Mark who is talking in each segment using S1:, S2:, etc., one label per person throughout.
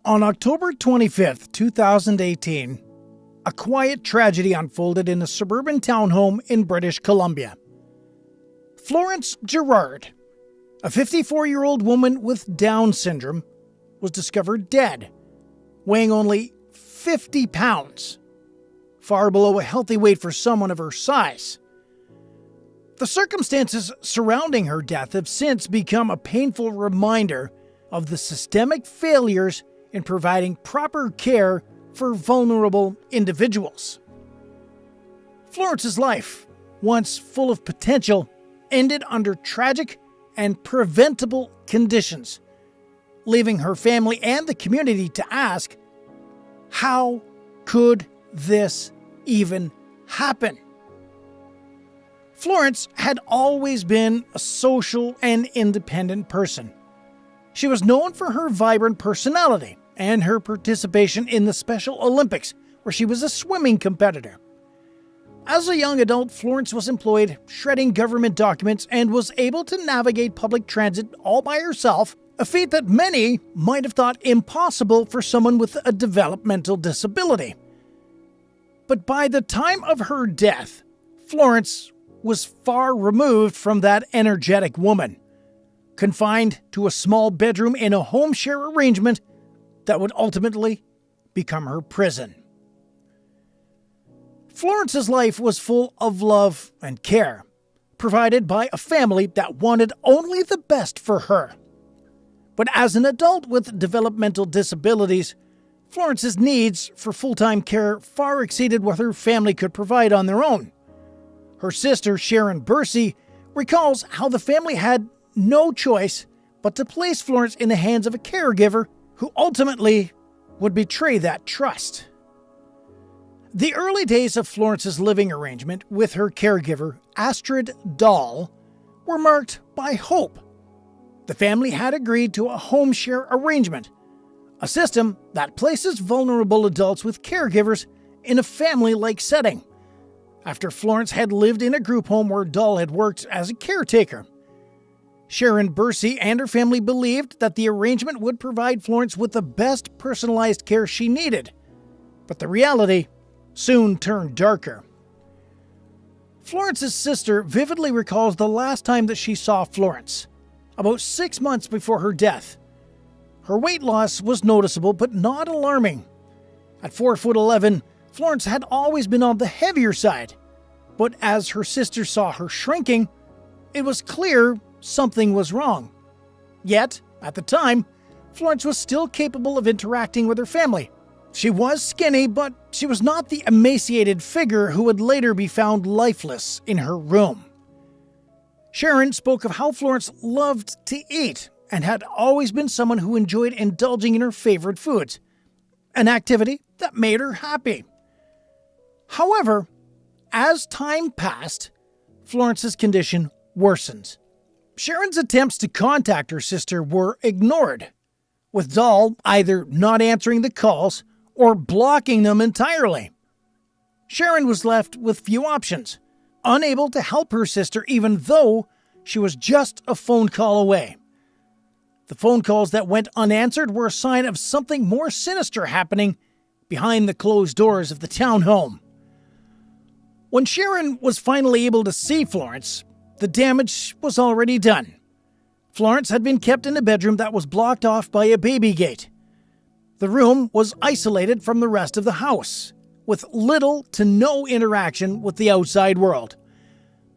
S1: On October 25th, 2018, a quiet tragedy unfolded in a suburban townhome in British Columbia. Florence Girard, a 54-year-old woman with Down syndrome, was discovered dead, weighing only 50 pounds, far below a healthy weight for someone of her size. The circumstances surrounding her death have since become a painful reminder of the systemic failures in providing proper care for vulnerable individuals. Florence's life, once full of potential, ended under tragic and preventable conditions, leaving her family and the community to ask, how could this even happen? Florence had always been a social and independent person. She was known for her vibrant personality and her participation in the Special Olympics, where she was a swimming competitor. As a young adult, Florence was employed shredding government documents and was able to navigate public transit all by herself, a feat that many might have thought impossible for someone with a developmental disability. But by the time of her death, Florence was far removed from that energetic woman, confined to a small bedroom in a home share arrangement that would ultimately become her prison. Florence's life was full of love and care, provided by a family that wanted only the best for her. But as an adult with developmental disabilities, Florence's needs for full-time care far exceeded what her family could provide on their own. Her sister, Sharon Bursey, recalls how the family had no choice but to place Florence in the hands of a caregiver who ultimately would betray that trust. The early days of Florence's living arrangement with her caregiver, Astrid Dahl, were marked by hope. The family had agreed to a home share arrangement, a system that places vulnerable adults with caregivers in a family-like setting, after Florence had lived in a group home where Dahl had worked as a caretaker. Sharon Bursey and her family believed that the arrangement would provide Florence with the best personalized care she needed, but the reality soon turned darker. Florence's sister vividly recalls the last time that she saw Florence, about 6 months before her death. Her weight loss was noticeable but not alarming. At 4'11", Florence had always been on the heavier side, but as her sister saw her shrinking, it was clear something was wrong. Yet, at the time, Florence was still capable of interacting with her family. She was skinny, but she was not the emaciated figure who would later be found lifeless in her room. Sharon spoke of how Florence loved to eat and had always been someone who enjoyed indulging in her favorite foods, an activity that made her happy. However, as time passed, Florence's condition worsened. Sharon's attempts to contact her sister were ignored, with Dahl either not answering the calls or blocking them entirely. Sharon was left with few options, unable to help her sister even though she was just a phone call away. The phone calls that went unanswered were a sign of something more sinister happening behind the closed doors of the townhome. When Sharon was finally able to see Florence, the damage was already done. Florence had been kept in a bedroom that was blocked off by a baby gate. The room was isolated from the rest of the house, with little to no interaction with the outside world.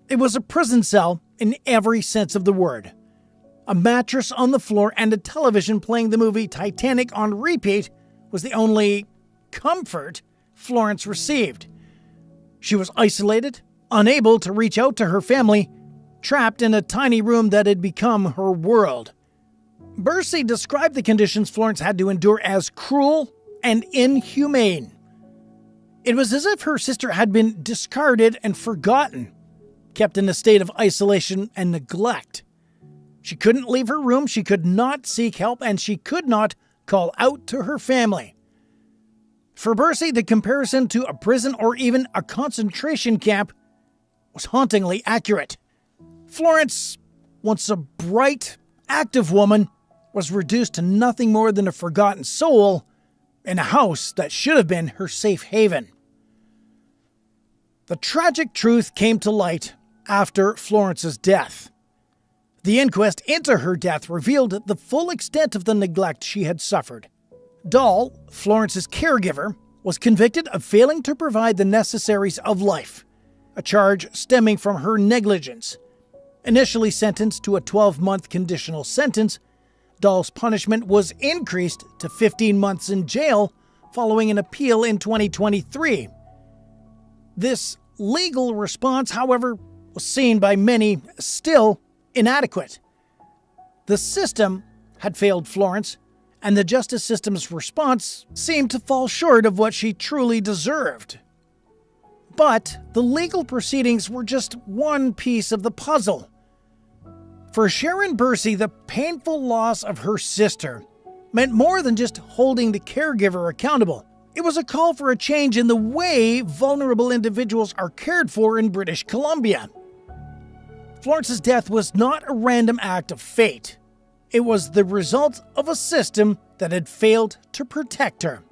S1: It was a prison cell in every sense of the word. A mattress on the floor and a television playing the movie Titanic on repeat was the only comfort Florence received. She was isolated, unable to reach out to her family, trapped in a tiny room that had become her world. Bursey described the conditions Florence had to endure as cruel and inhumane. It was as if her sister had been discarded and forgotten, kept in a state of isolation and neglect. She couldn't leave her room, she could not seek help, and she could not call out to her family. For Bursey, the comparison to a prison or even a concentration camp was hauntingly accurate. Florence, once a bright, active woman, was reduced to nothing more than a forgotten soul in a house that should have been her safe haven. The tragic truth came to light after Florence's death. The inquest into her death revealed the full extent of the neglect she had suffered. Dahl, Florence's caregiver, was convicted of failing to provide the necessaries of life, a charge stemming from her negligence. Initially sentenced to a 12-month conditional sentence, Dahl's punishment was increased to 15 months in jail following an appeal in 2023. This legal response, however, was seen by many still inadequate. The system had failed Florence, and the justice system's response seemed to fall short of what she truly deserved. But the legal proceedings were just one piece of the puzzle. For Sharon Bursey, the painful loss of her sister meant more than just holding the caregiver accountable. It was a call for a change in the way vulnerable individuals are cared for in British Columbia. Florence's death was not a random act of fate. It was the result of a system that had failed to protect her.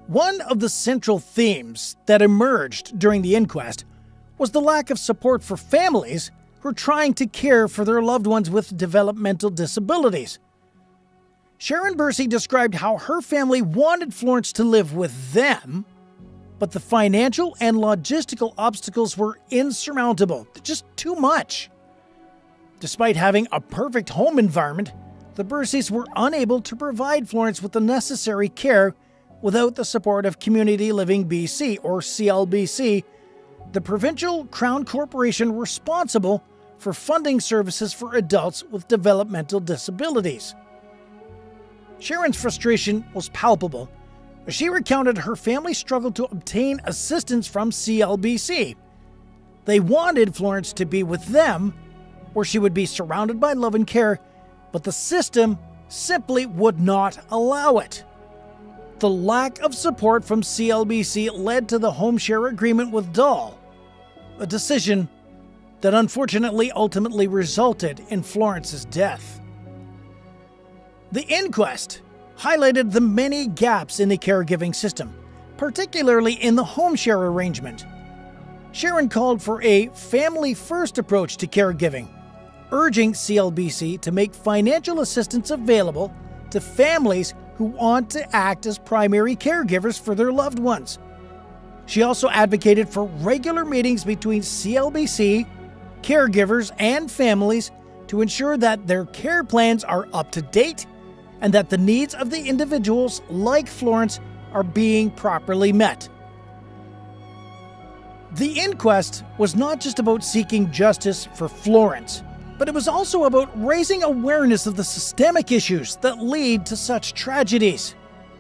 S1: One of the central themes that emerged during the inquest was the lack of support for families who are trying to care for their loved ones with developmental disabilities. Sharon Bursey described how her family wanted Florence to live with them, but the financial and logistical obstacles were insurmountable, just too much. Despite having a perfect home environment, the Burseys were unable to provide Florence with the necessary care without the support of Community Living BC, or CLBC, the provincial Crown corporation responsible for funding services for adults with developmental disabilities. Sharon's frustration was palpable as she recounted her family struggled to obtain assistance from CLBC. They wanted Florence to be with them, where she would be surrounded by love and care, but the system simply would not allow it. The lack of support from CLBC led to the home share agreement with Dahl, a decision that unfortunately ultimately resulted in Florence's death. The inquest highlighted the many gaps in the caregiving system, particularly in the home share arrangement. Sharon called for a family-first approach to caregiving, urging CLBC to make financial assistance available to families who want to act as primary caregivers for their loved ones. She also advocated for regular meetings between CLBC, caregivers, and families to ensure that their care plans are up to date and that the needs of the individuals like Florence are being properly met. The inquest was not just about seeking justice for Florence, but it was also about raising awareness of the systemic issues that lead to such tragedies.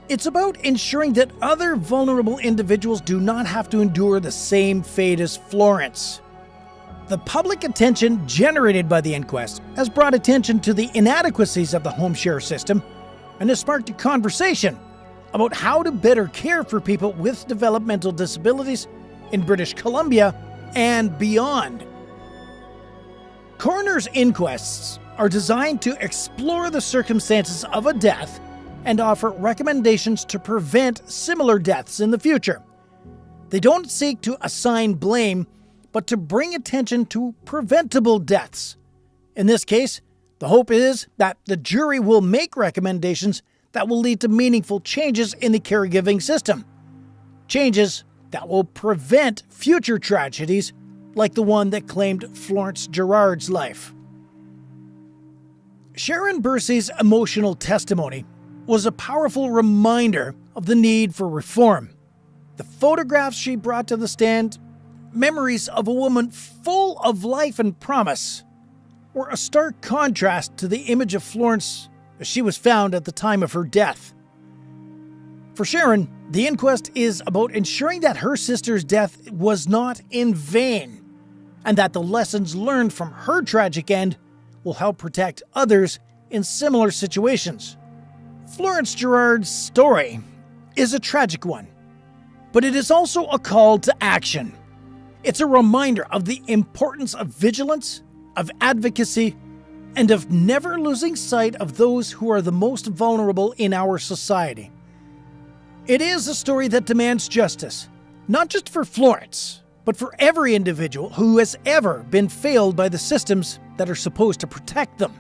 S1: It's about ensuring that other vulnerable individuals do not have to endure the same fate as Florence. The public attention generated by the inquest has brought attention to the inadequacies of the home share system and has sparked a conversation about how to better care for people with developmental disabilities in British Columbia and beyond. Coroner's inquests are designed to explore the circumstances of a death and offer recommendations to prevent similar deaths in the future. They don't seek to assign blame, but to bring attention to preventable deaths. In this case, the hope is that the jury will make recommendations that will lead to meaningful changes in the caregiving system. Changes that will prevent future tragedies like the one that claimed Florence Girard's life. Sharon Bursey's emotional testimony was a powerful reminder of the need for reform. The photographs she brought to the stand, memories of a woman full of life and promise, were a stark contrast to the image of Florence as she was found at the time of her death. For Sharon, the inquest is about ensuring that her sister's death was not in vain, and that the lessons learned from her tragic end will help protect others in similar situations. Florence Girard's story is a tragic one, but it is also a call to action. It's a reminder of the importance of vigilance, of advocacy, and of never losing sight of those who are the most vulnerable in our society. It is a story that demands justice, not just for Florence, but for every individual who has ever been failed by the systems that are supposed to protect them.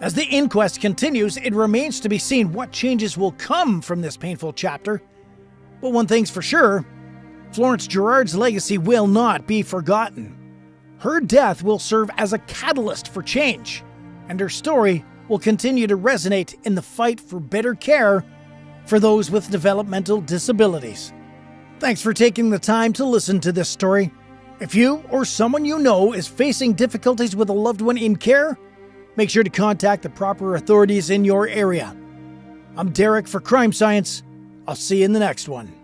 S1: As the inquest continues, it remains to be seen what changes will come from this painful chapter. But one thing's for sure, Florence Girard's legacy will not be forgotten. Her death will serve as a catalyst for change, and her story will continue to resonate in the fight for better care for those with developmental disabilities. Thanks for taking the time to listen to this story. If you or someone you know is facing difficulties with a loved one in care, make sure to contact the proper authorities in your area. I'm Derek for Crime Science. I'll see you in the next one.